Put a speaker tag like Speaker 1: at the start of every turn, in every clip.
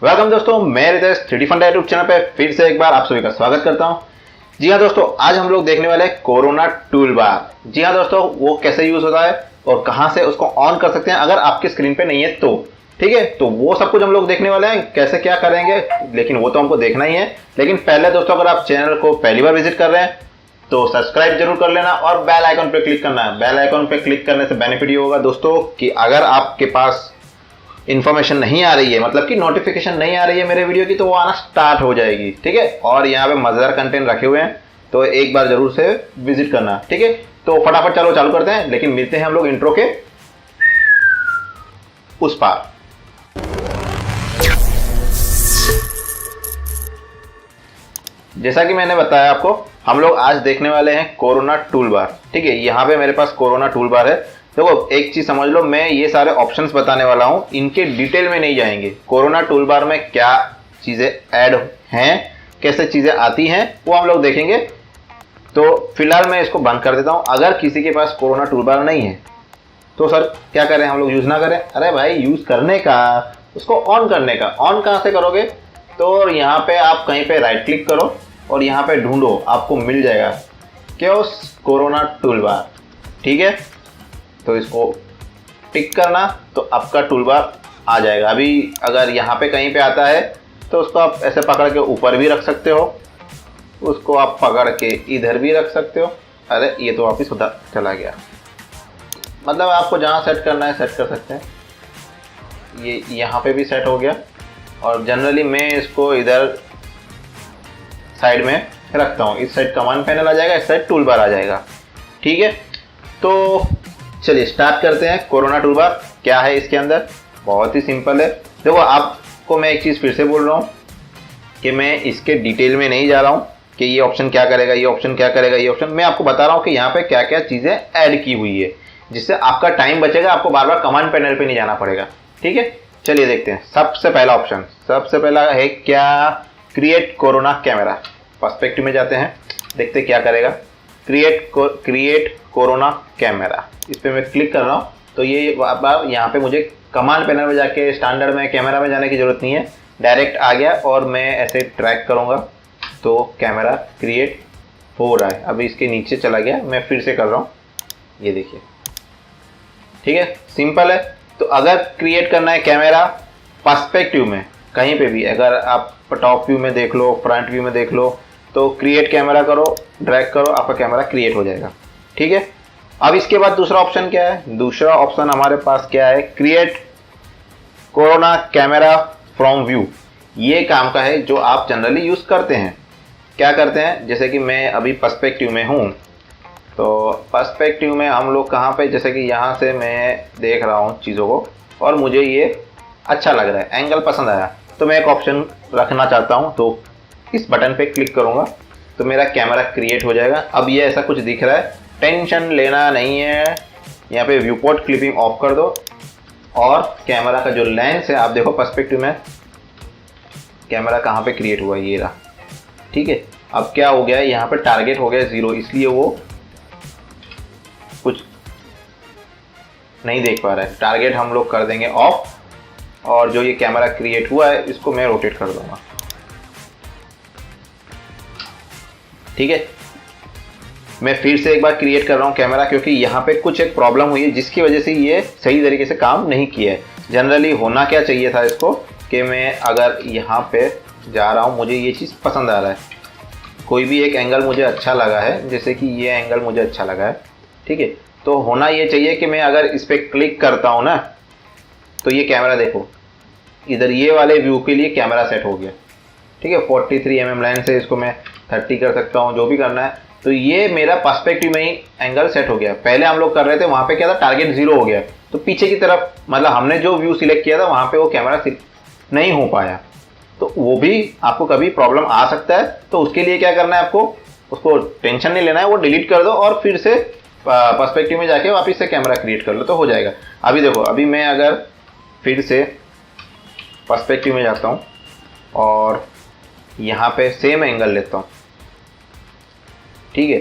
Speaker 1: Welcome दोस्तों, मैं Ritesh 3D फंडा यूट्यूब चैनल पे फिर से एक बार आप सभी का स्वागत करता हूं। जी हाँ दोस्तों, आज हम लोग देखने वाले हैं कोरोना टूल बार। जी हाँ दोस्तों, वो कैसे यूज होता है और कहां से उसको ऑन कर सकते हैं अगर आपकी स्क्रीन पे नहीं है तो। ठीक है, तो वो सब कुछ हम लोग देखने वाले हैं, कैसे क्या करेंगे, लेकिन वो तो हमको देखना ही है। लेकिन पहले दोस्तों, अगर आप चैनल को पहली बार विजिट कर रहे हैं तो सब्सक्राइब जरूर कर लेना और बेल आइकन पे क्लिक करना है। बेल आइकन पे क्लिक करने से बेनिफिट ये होगा दोस्तों कि अगर आपके पास इन्फॉर्मेशन नहीं आ रही है, मतलब कि नोटिफिकेशन नहीं आ रही है मेरे वीडियो की, तो वो आना स्टार्ट हो जाएगी। ठीक है, और यहाँ पे मजेदार कंटेंट रखे हुए हैं, तो एक बार जरूर से विजिट करना। ठीक है, तो फटाफट चलो चालू करते हैं, लेकिन मिलते हैं हम लोग इंट्रो के उस पार। जैसा कि मैंने बताया आपको, हम लोग आज देखने वाले हैं कोरोना टूल बार। ठीक है, यहाँ पे मेरे पास कोरोना टूल बार है। देखो, एक चीज समझ लो, मैं ये सारे ऑप्शंस बताने वाला हूं, इनके डिटेल में नहीं जाएंगे। कोरोना टूल बार में क्या चीजें ऐड हैं, कैसे चीजें आती हैं, वो हम लोग देखेंगे। तो फिलहाल मैं इसको बंद कर देता हूं। अगर किसी के पास कोरोना टूल बार नहीं है तो सर क्या करें, हम लोग यूज ना करें? अरे भाई, यूज करने का, उसको ऑन करने का। ऑन कहां से करोगे? तो यहाँ पे आप कहीं पे राइट क्लिक करो और यहाँ पे ढूंढो, आपको मिल जाएगा क्या कोरोना टूल बार। ठीक है, तो इसको टिक करना तो आपका टूल बार आ जाएगा। अभी अगर यहाँ पे कहीं पे आता है तो उसको आप ऐसे पकड़ के ऊपर भी रख सकते हो, उसको आप पकड़ के इधर भी रख सकते हो। अरे ये तो वापिस उधर चला गया। मतलब आपको जहाँ सेट करना है सेट कर सकते हैं। ये यहाँ पे भी सेट हो गया, और जनरली मैं इसको इधर साइड में रखता हूँ। इस साइड कमांड पैनल आ जाएगा, इस साइड टूल बार आ जाएगा। ठीक है, तो चलिए स्टार्ट करते हैं। कोरोना टूल बार क्या है इसके अंदर? बहुत ही सिंपल है। देखो, आपको मैं एक चीज़ फिर से बोल रहा हूँ कि मैं इसके डिटेल में नहीं जा रहा हूँ कि ये ऑप्शन क्या करेगा, ये ऑप्शन क्या करेगा, ये ऑप्शन। मैं आपको बता रहा हूँ कि यहाँ पे क्या क्या चीज़ें ऐड की हुई है, जिससे आपका टाइम बचेगा, आपको बार बार कमांड पैनल पे नहीं जाना पड़ेगा। ठीक है, चलिए देखते हैं। सबसे पहला ऑप्शन, सबसे पहला है क्या? Create corona camera. पर्सपेक्टिव में जाते हैं, देखते क्या करेगा। क्रिएट कोरोना कैमरा, इस पर मैं क्लिक कर रहा हूँ तो ये बार यहाँ पे मुझे कमांड पैनल में जाके स्टैंडर्ड में कैमरा में जाने की जरूरत नहीं है, डायरेक्ट आ गया। और मैं ऐसे ट्रैक करूँगा तो कैमरा क्रिएट हो रहा है। अभी इसके नीचे चला गया, मैं फिर से कर रहा हूँ, ये देखिए। ठीक है, सिंपल है। तो अगर क्रिएट करना है कैमरा पर्सपेक्टिव में कहीं पे भी, अगर आप टॉप व्यू में देख लो, फ्रंट व्यू में देख लो, तो क्रिएट कैमरा करो, ड्रैग करो, आपका कैमरा क्रिएट हो जाएगा। ठीक है, अब इसके बाद दूसरा ऑप्शन क्या है? दूसरा ऑप्शन हमारे पास क्या है? Create corona camera from view. ये काम का है जो आप जनरली यूज करते हैं। क्या करते हैं? जैसे कि मैं अभी पर्सपेक्टिव में हूँ, तो पर्सपेक्टिव में हम लोग कहाँ पे, जैसे कि यहाँ से मैं देख रहा हूँ चीज़ों को और मुझे ये अच्छा लग रहा है, एंगल पसंद आया, तो मैं एक ऑप्शन रखना चाहता हूँ, तो इस बटन पे क्लिक करूँगा तो मेरा कैमरा क्रिएट हो जाएगा। अब ये ऐसा कुछ दिख रहा है, टेंशन लेना नहीं है। यहाँ पे व्यू पोर्ट क्लिपिंग ऑफ कर दो और कैमरा का जो लेंस है, आप देखो पर्सपेक्टिव में कैमरा कहाँ पे क्रिएट हुआ है, ये रहा। ठीक है, अब क्या हो गया है, यहाँ पे टारगेट हो गया 0, इसलिए वो कुछ नहीं देख पा रहा है। टारगेट हम लोग कर देंगे ऑफ, और जो ये कैमरा क्रिएट हुआ है इसको मैं रोटेट कर दूंगा। ठीक है, मैं फिर से एक बार क्रिएट कर रहा हूँ कैमरा, क्योंकि यहाँ पे कुछ एक प्रॉब्लम हुई है जिसकी वजह से ये सही तरीके से काम नहीं किया है। जनरली होना क्या चाहिए था इसको कि मैं अगर यहाँ पे जा रहा हूँ, मुझे ये चीज़ पसंद आ रहा है, कोई भी एक एंगल मुझे अच्छा लगा है, जैसे कि ये एंगल मुझे अच्छा लगा है। ठीक है, तो होना ये चाहिए कि मैं अगर इस पर क्लिक करता हूँ ना, तो ये कैमरा देखो, इधर ये वाले व्यू के लिए कैमरा सेट हो गया। ठीक है, 43 mm लेंस है, इसको मैं 30 कर सकता हूँ, जो भी करना है। तो ये मेरा पर्सपेक्टिव में ही एंगल सेट हो गया। पहले हम लोग कर रहे थे, वहाँ पे क्या था, टारगेट 0 हो गया, तो पीछे की तरफ, मतलब हमने जो व्यू सिलेक्ट किया था वहाँ पे वो कैमरा नहीं हो पाया। तो वो भी आपको कभी प्रॉब्लम आ सकता है। तो उसके लिए क्या करना है आपको, उसको टेंशन नहीं लेना है, वो डिलीट कर दो और फिर से पर्सपेक्टिव में जाके वापस से कैमरा क्रिएट कर लो तो हो जाएगा। अभी देखो, अभी मैं अगर फिर से पर्सपेक्टिव में जाता हूँ और यहाँ पे सेम एंगल लेता हूँ, ठीक है,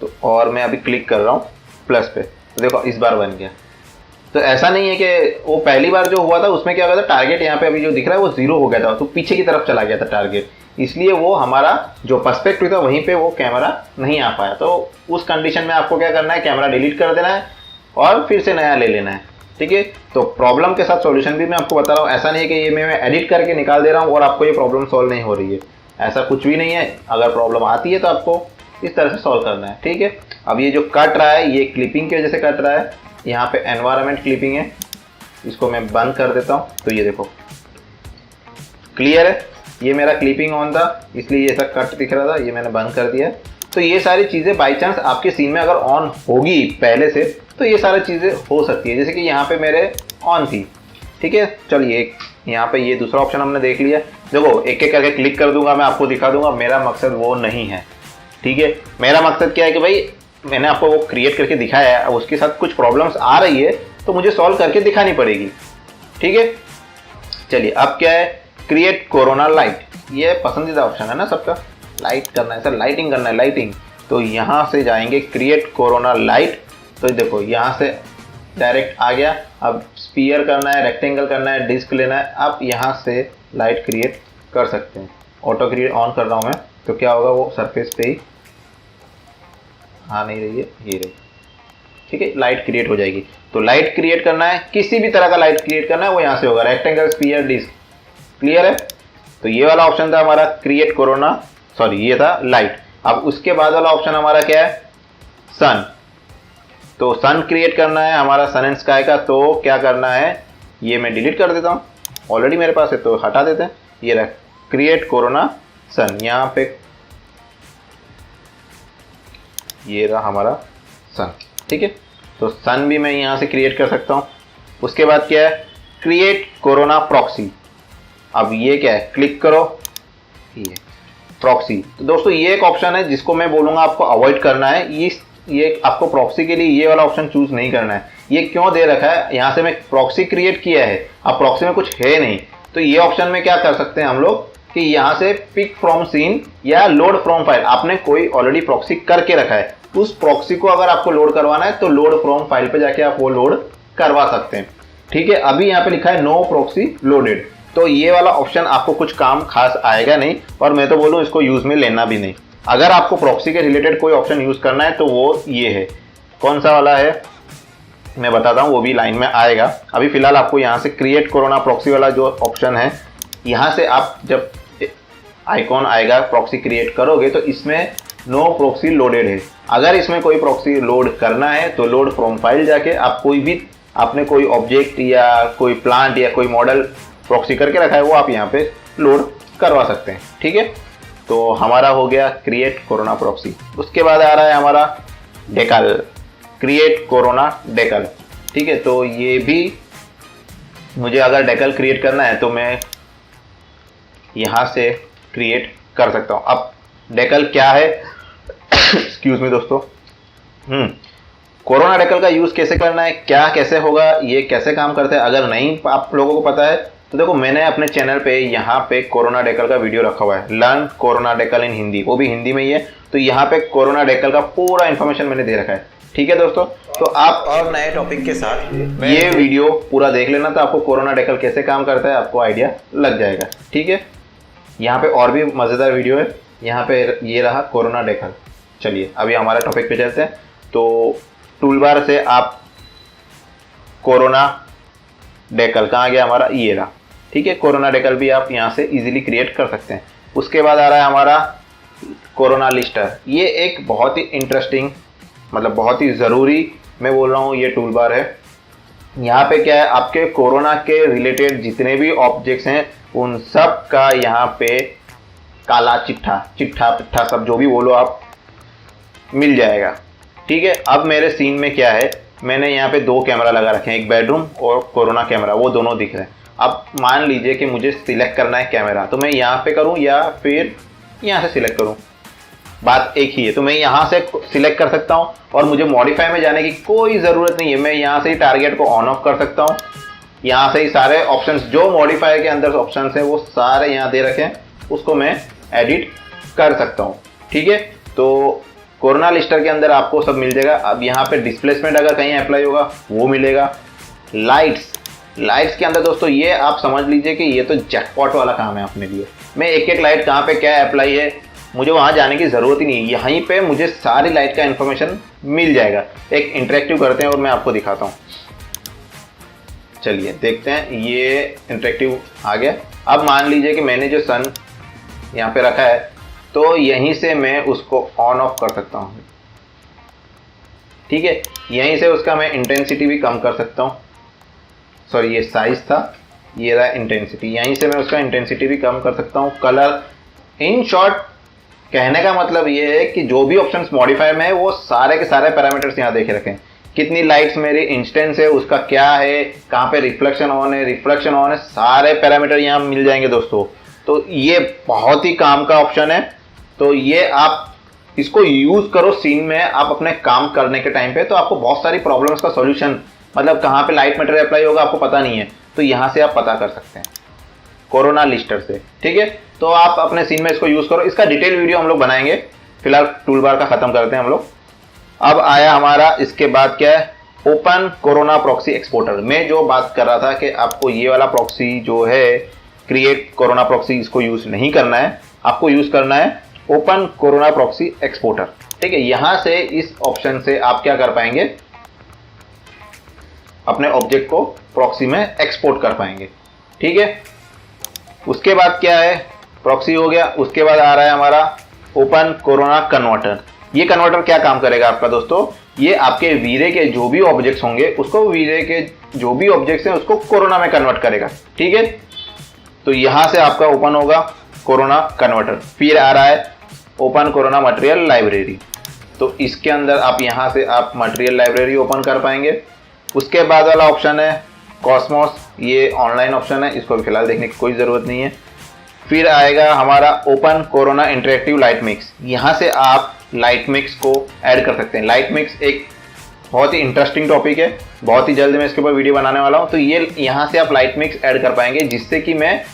Speaker 1: तो और मैं अभी क्लिक कर रहा हूँ प्लस पे, तो देखो इस बार बन गया। तो ऐसा नहीं है कि वो पहली बार जो हुआ था उसमें क्या हुआ था, टारगेट यहाँ पे अभी जो दिख रहा है वो 0 हो गया था, तो पीछे की तरफ चला गया था टारगेट, इसलिए वो हमारा जो पर्सपेक्टिव था वहीं पे वो कैमरा नहीं आ पाया। तो उस कंडीशन में आपको क्या करना है, कैमरा डिलीट कर देना है और फिर से नया ले लेना है, ठीक है। तो प्रॉब्लम के साथ सॉल्यूशन भी मैं आपको बता रहा हूँ, ऐसा नहीं है कि ये मैं एडिट करके निकाल दे रहा हूँ और आपको ये प्रॉब्लम सॉल्व नहीं हो रही है, ऐसा कुछ भी नहीं है। अगर प्रॉब्लम आती है तो आपको इस तरह से सॉल्व करना है, ठीक है। अब ये जो कट रहा है ये क्लिपिंग की वजह से कट रहा है, यहाँ पे एनवायरनमेंट क्लिपिंग है, इसको मैं बंद कर देता हूँ। तो ये देखो क्लियर है, ये मेरा क्लिपिंग ऑन था इसलिए ये ऐसा कट दिख रहा था, ये मैंने बंद कर दिया। तो ये सारी चीज़ें बाई चांस आपके सीन में अगर ऑन होगी पहले से तो ये सारी चीज़ें हो सकती है, जैसे कि यहाँ पे मेरे ऑन थी, ठीक है। चलिए यहाँ पे ये दूसरा ऑप्शन हमने देख लिया, देखो एक एक करके क्लिक कर दूंगा, मैं आपको दिखा दूंगा, मेरा मकसद वो नहीं है, ठीक है। मेरा मकसद क्या है कि भाई मैंने आपको वो क्रिएट करके दिखाया है, अब उसके साथ कुछ प्रॉब्लम्स आ रही है तो मुझे सॉल्व करके दिखानी पड़ेगी, ठीक है। चलिए अब क्या है, क्रिएट कोरोना लाइट, ये पसंदीदा ऑप्शन है ना सबका, लाइट करना है सर, लाइटिंग करना है, लाइटिंग। तो यहाँ से जाएंगे क्रिएट कोरोना लाइट, तो देखो यहाँ से डायरेक्ट आ गया। अब स्पीयर करना है, रेक्टेंगल करना है, डिस्क लेना है, आप यहाँ से लाइट क्रिएट कर सकते हैं। ऑटो क्रिएट ऑन कर रहा हूँ मैं, तो क्या होगा वो सरफेस पे ही आ नहीं रही है, ये रही, ठीक है, लाइट क्रिएट हो जाएगी। तो लाइट क्रिएट करना है, किसी भी तरह का लाइट क्रिएट करना है वो यहाँ से होगा, रेक्टेंगल, स्पीयर, डिस्क, क्लियर है। तो ये वाला ऑप्शन था हमारा क्रिएट कोरोना, सॉरी ये था लाइट। अब उसके बाद वाला ऑप्शन हमारा क्या है, सन। तो सन क्रिएट करना है हमारा, सन एंड स्काई का। तो क्या करना है, ये मैं डिलीट कर देता हूँ, ऑलरेडी मेरे पास है तो हटा देते हैं। ये रहा क्रिएट कोरोना सन, यहाँ पे ये रहा हमारा सन, ठीक है। तो सन भी मैं यहाँ से क्रिएट कर सकता हूँ। उसके बाद क्या है, क्रिएट कोरोना प्रॉक्सी। अब ये क्या है, क्लिक करो, ये प्रॉक्सी। तो दोस्तों ये एक ऑप्शन है जिसको मैं बोलूँगा आपको अवॉइड करना है, ये आपको प्रॉक्सी के लिए ये वाला ऑप्शन चूज नहीं करना है। ये क्यों दे रखा है, यहाँ से मैं प्रॉक्सी क्रिएट किया है, अब प्रॉक्सी में कुछ है नहीं, तो ये ऑप्शन में क्या कर सकते हैं हम लोग कि यहाँ से पिक फ्रॉम सीन या लोड फ्रॉम फाइल, आपने कोई ऑलरेडी प्रॉक्सी करके रखा है, उस प्रॉक्सी को अगर आपको लोड करवाना है तो लोड फ्रॉम फाइल पे जाके आप वो लोड करवा सकते हैं, ठीक है। अभी यहाँ पे लिखा है नो प्रॉक्सी लोडेड, तो ये वाला ऑप्शन आपको कुछ काम खास आएगा नहीं, और मैं तो बोलूँ इसको यूज में लेना भी नहीं। अगर आपको प्रॉक्सी के रिलेटेड कोई ऑप्शन यूज करना है तो वो ये है, कौन सा वाला है मैं बताता हूँ, वो भी लाइन में आएगा। अभी फिलहाल आपको यहाँ से क्रिएट कोरोना प्रॉक्सी वाला जो ऑप्शन है, यहाँ से आप जब आइकॉन आएगा प्रॉक्सी क्रिएट करोगे तो इसमें नो प्रॉक्सी लोडेड है। अगर इसमें कोई प्रॉक्सी लोड करना है तो लोड फ्रॉम फाइल जाके आप कोई भी, आपने कोई ऑब्जेक्ट या कोई प्लांट या कोई मॉडल प्रॉक्सी करके रखा है वो आप यहाँ पे लोड करवा सकते हैं, ठीक है। तो हमारा हो गया क्रिएट कोरोना प्रॉक्सी। उसके बाद आ रहा है हमारा डेकल, क्रिएट कोरोना डेकल, ठीक है। तो ये भी मुझे अगर डेकल क्रिएट करना है तो मैं यहाँ से क्रिएट कर सकता हूँ। अब डेकल क्या है, एक्सक्यूज मी दोस्तों, कोरोना डेकल का यूज कैसे करना है, क्या कैसे होगा, ये कैसे काम करते हैं, अगर नहीं आप लोगों को पता है तो देखो मैंने अपने चैनल पे यहाँ पे कोरोना डेकल का वीडियो रखा हुआ है, लर्न कोरोना डेकल इन हिंदी, वो भी हिंदी में ही है। तो यहाँ पे कोरोना डेकल का पूरा इन्फॉर्मेशन मैंने दे रखा है, ठीक है दोस्तों। तो आप और नए टॉपिक के साथ ये वीडियो पूरा देख लेना, तो आपको कोरोना डेकल कैसे काम करता है आपको आइडिया लग जाएगा, ठीक है। यहाँ पे और भी मज़ेदार वीडियो है, यहाँ पे ये रहा कोरोना डेकल। चलिए अभी हमारे टॉपिक पे चलते हैं। तो टूलबार से आप कोरोना डेकल कहाँ गया हमारा, ये रहा, ठीक है। कोरोना डेकल भी आप यहाँ से इजीली क्रिएट कर सकते हैं। उसके बाद आ रहा है हमारा कोरोना लिस्टर। ये एक बहुत ही इंटरेस्टिंग, मतलब बहुत ही ज़रूरी मैं बोल रहा हूँ ये टूलबार है। यहाँ पे क्या है, आपके कोरोना के रिलेटेड जितने भी ऑब्जेक्ट्स हैं उन सब का यहाँ पे काला चिट्ठा, चिट्ठा पिट्ठा सब जो भी बोलो आप, मिल जाएगा, ठीक है। अब मेरे सीन में क्या है, मैंने यहाँ पे 2 कैमरा लगा रखे हैं, एक बेडरूम और कोरोना कैमरा, वो दोनों दिख रहे हैं। अब मान लीजिए कि मुझे सिलेक्ट करना है कैमरा, तो मैं यहाँ पे करूँ या फिर यहाँ से सिलेक्ट करूँ, बात एक ही है। तो मैं यहाँ से सिलेक्ट कर सकता हूँ और मुझे मॉडिफाई में जाने की कोई ज़रूरत नहीं है, मैं यहाँ से ही टारगेट को ऑन ऑफ कर सकता हूँ। यहाँ से ही सारे ऑप्शंस जो मॉडिफाई के अंदर ऑप्शंस हैं वो सारे यहाँ दे रखे हैं, उसको मैं एडिट कर सकता हूँ, ठीक है। तो कोरोना लिस्टर के अंदर आपको सब मिल जाएगा। अब यहाँ पे डिस्प्लेसमेंट अगर कहीं अप्लाई होगा वो मिलेगा, लाइट्स के अंदर दोस्तों ये आप समझ लीजिए कि ये तो जैकपॉट वाला काम है अपने लिए। मैं एक एक लाइट कहाँ पे क्या अप्लाई है मुझे वहाँ जाने की ज़रूरत ही नहीं है, यहीं पे मुझे सारी लाइट का इन्फॉर्मेशन मिल जाएगा। एक इंटरेक्टिव करते हैं और मैं आपको दिखाता हूँ। चलिए देखते हैं, ये इंटरेक्टिव आ गया। अब मान लीजिए कि मैंने जो सन यहाँ पे रखा है तो यहीं से मैं उसको ऑन ऑफ कर सकता हूँ। ठीक है, यहीं से उसका मैं इंटेंसिटी भी कम कर सकता हूँ। सॉरी, ये साइज था, ये रहा इंटेंसिटी। यहीं से मैं उसका इंटेंसिटी भी कम कर सकता हूँ। कलर, इन शॉर्ट कहने का मतलब ये है कि जो भी ऑप्शंस मॉडिफाई में है वो सारे के सारे पैरामीटर्स यहाँ देखे रखें। कितनी लाइट्स मेरी इंस्टेंस है, उसका क्या है, कहाँ पे रिफ्लेक्शन ऑन है, सारे पैरामीटर यहाँ मिल जाएंगे दोस्तों। तो ये बहुत ही काम का ऑप्शन है। तो ये आप इसको यूज करो सीन में, आप अपने काम करने के टाइम पे, तो आपको बहुत सारी प्रॉब्लम्स का सॉल्यूशन, मतलब कहाँ पे लाइट मटेरियल अप्लाई होगा आपको पता नहीं है, तो यहाँ से आप पता कर सकते हैं कोरोना लिस्टर से। ठीक है, तो आप अपने सीन में इसको यूज करो। इसका डिटेल वीडियो हम लोग बनाएंगे। फिलहाल टूल बार का खत्म करते हैं हम लोग। अब आया हमारा, इसके बाद क्या है, ओपन कोरोना प्रॉक्सी एक्सपोर्टर। मैं जो बात कर रहा था कि आपको ये वाला प्रॉक्सी जो है, क्रिएट कोरोना प्रॉक्सी, इसको यूज नहीं करना है, आपको यूज करना है ओपन कोरोना प्रॉक्सी एक्सपोर्टर। ठीक है, यहां से इस ऑप्शन से आप क्या कर पाएंगे, अपने ऑब्जेक्ट को प्रॉक्सी में एक्सपोर्ट कर पाएंगे। ठीक है, उसके बाद क्या है, प्रॉक्सी हो गया। उसके बाद आ रहा है हमारा ओपन कोरोना कन्वर्टर। ये कन्वर्टर क्या काम करेगा आपका दोस्तों, ये आपके वीरे के जो भी ऑब्जेक्ट्स होंगे उसको, वीरे के जो भी ऑब्जेक्ट्स हैं उसको कोरोना में कन्वर्ट करेगा। ठीक है, तो यहां से आपका ओपन होगा कोरोना कन्वर्टर। फिर आ रहा है ओपन कोरोना मटेरियल लाइब्रेरी। तो इसके अंदर आप यहां से आप मटेरियल लाइब्रेरी ओपन कर पाएंगे। उसके बाद वाला ऑप्शन है कॉस्मोस, ये ऑनलाइन ऑप्शन है, इसको फिलहाल देखने की कोई ज़रूरत नहीं है। फिर आएगा हमारा open corona interactive light mix. यहाँ से आप लाइट मिक्स को ऐड कर सकते हैं। लाइट मिक्स एक बहुत ही इंटरेस्टिंग टॉपिक है, बहुत ही जल्द मैं इसके ऊपर वीडियो बनाने वाला हूँ। तो ये यहाँ से आप लाइट मिक्स ऐड कर पाएंगे, जिससे कि मैं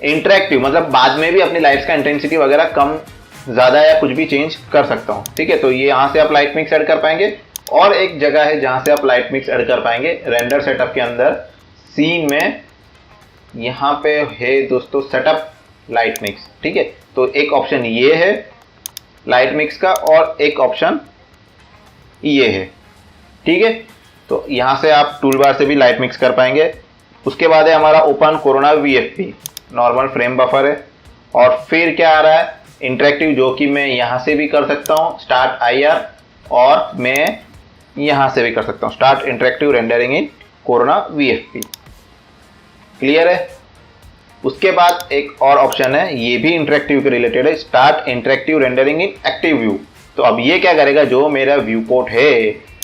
Speaker 1: इंटरेक्टिव, मतलब बाद में भी अपनी लाइट्स का इंटेंसिटी वगैरह कम ज़्यादा या कुछ भी चेंज कर सकता हूँ। ठीक है, तो ये यहाँ से आप लाइट मिक्स ऐड कर पाएंगे। और एक जगह है जहाँ से आप लाइट मिक्स ऐड कर पाएंगे रेंडर सेटअप के अंदर, सीन में यहाँ पे है दोस्तों सेटअप लाइट मिक्स। ठीक है, तो एक ऑप्शन ये है लाइट मिक्स का और एक ऑप्शन ये है। ठीक है, तो यहाँ से आप टूल बार से भी लाइट मिक्स कर पाएंगे। उसके बाद है हमारा open corona VFP, normal frame buffer है। और फिर क्या आ रहा है, इंटरेक्टिव, जो कि मैं यहाँ से भी कर सकता हूँ स्टार्ट IR, और मैं यहाँ से भी कर सकता हूँ स्टार्ट इंटरेक्टिव रेंडरिंग इन कोरोना VFP। क्लियर है। उसके बाद एक और ऑप्शन है, ये भी इंटरेक्टिव के रिलेटेड है, स्टार्ट इंटरेक्टिव रेंडरिंग इन एक्टिव व्यू। तो अब ये क्या करेगा, जो मेरा व्यू पोर्ट है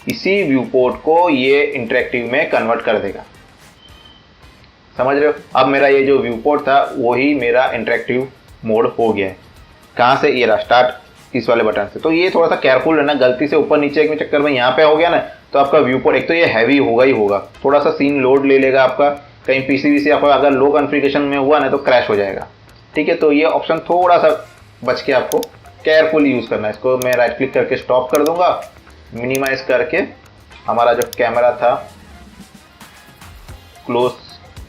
Speaker 1: इसी व्यू पोर्ट को ये इंटरेक्टिव में कन्वर्ट कर देगा। समझ रहे हो, अब मेरा ये जो व्यू पोर्ट था वही मेरा इंटरेक्टिव मोड हो गया है। कहाँ से, ये रहा स्टार्ट, इस वाले बटन से। तो ये थोड़ा सा केयरफुल रहना, गलती से ऊपर नीचे के चक्कर में यहाँ पे हो गया ना तो आपका व्यू पोर्ट, एक तो ये हैवी होगा ही होगा, थोड़ा सा सीन लोड ले लेगा आपका, कहीं पीसी आपका अगर लो कॉन्फ़िगरेशन में हुआ ना तो क्रैश हो जाएगा। ठीक है, तो ये ऑप्शन थोड़ा सा बच के आपको केयरफुल यूज़ करना है। इसको मैं राइट क्लिक करके स्टॉप कर दूंगा, मिनिमाइज करके हमारा जो कैमरा था क्लोज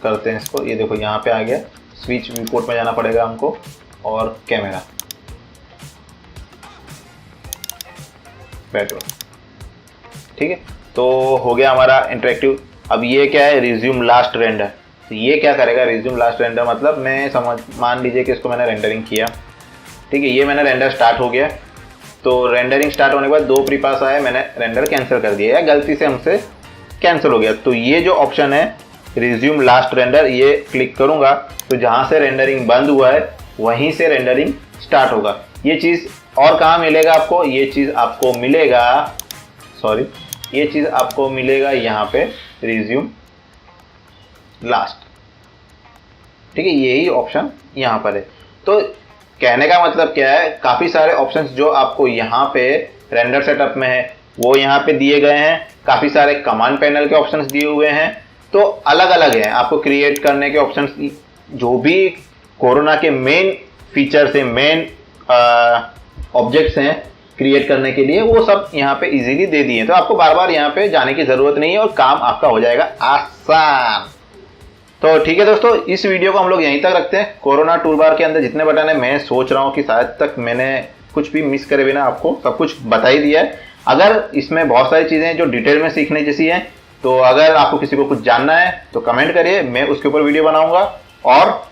Speaker 1: करते हैं इसको। ये देखो यहाँ पे आ गया, स्विच व्यू पोर्ट में जाना पड़ेगा हमको, और कैमरा बैठ। ठीक है, तो हो गया हमारा इंटरेक्टिव। अब ये क्या है, रिज्यूम लास्ट रेंडर। तो ये क्या करेगा, रिज्यूम लास्ट रेंडर मतलब मैं मान लीजिए कि इसको मैंने रेंडरिंग किया। ठीक है, ये मैंने रेंडर स्टार्ट हो गया। तो रेंडरिंग स्टार्ट होने के बाद 2 प्रीपास आए, मैंने रेंडर कैंसिल कर दिया या गलती से हमसे कैंसिल हो गया। तो ये जो ऑप्शन है रिज्यूम लास्ट रेंडर, ये क्लिक करूंगा तो जहाँ से रेंडरिंग बंद हुआ है वहीं से रेंडरिंग स्टार्ट होगा। ये चीज़ और कहाँ मिलेगा आपको, ये चीज़ आपको मिलेगा यहाँ पे रिज्यूम लास्ट। ठीक है, यही ऑप्शन यहाँ पर है। तो कहने का मतलब क्या है, काफ़ी सारे ऑप्शंस जो आपको यहाँ पे रेंडर सेटअप में है वो यहाँ पे दिए गए हैं। काफ़ी सारे कमांड पैनल के ऑप्शंस दिए हुए हैं, तो अलग अलग हैं। आपको क्रिएट करने के ऑप्शंस, जो भी कोरोना के मेन फीचर्स हैं, मेन ऑब्जेक्ट्स हैं, क्रिएट करने के लिए, वो सब यहाँ पे इजीली दे दिए, तो आपको बार बार यहाँ पे जाने की जरूरत नहीं है और काम आपका हो जाएगा आसान। तो ठीक है दोस्तों, इस वीडियो को हम लोग यहीं तक रखते हैं। कोरोना टूल बार के अंदर जितने बटन है, मैं सोच रहा हूँ कि शायद तक मैंने कुछ भी मिस करे बिना आपको सब कुछ बता ही दिया है। अगर इसमें बहुत सारी चीजें जो डिटेल में सीखने जैसी हैं, तो अगर आपको किसी को कुछ जानना है तो कमेंट करिए, मैं उसके ऊपर वीडियो बनाऊंगा। और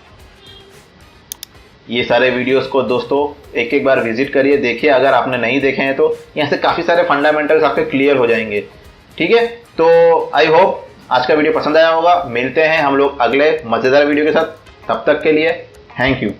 Speaker 1: ये सारे वीडियोस को दोस्तों एक एक बार विजिट करिए, देखिए। अगर आपने नहीं देखे हैं तो यहाँ से काफी सारे फंडामेंटल्स आपके क्लियर हो जाएंगे। ठीक है, तो आई होप आज का वीडियो पसंद आया होगा। मिलते हैं हम लोग अगले मजेदार वीडियो के साथ, तब तक के लिए थैंक यू।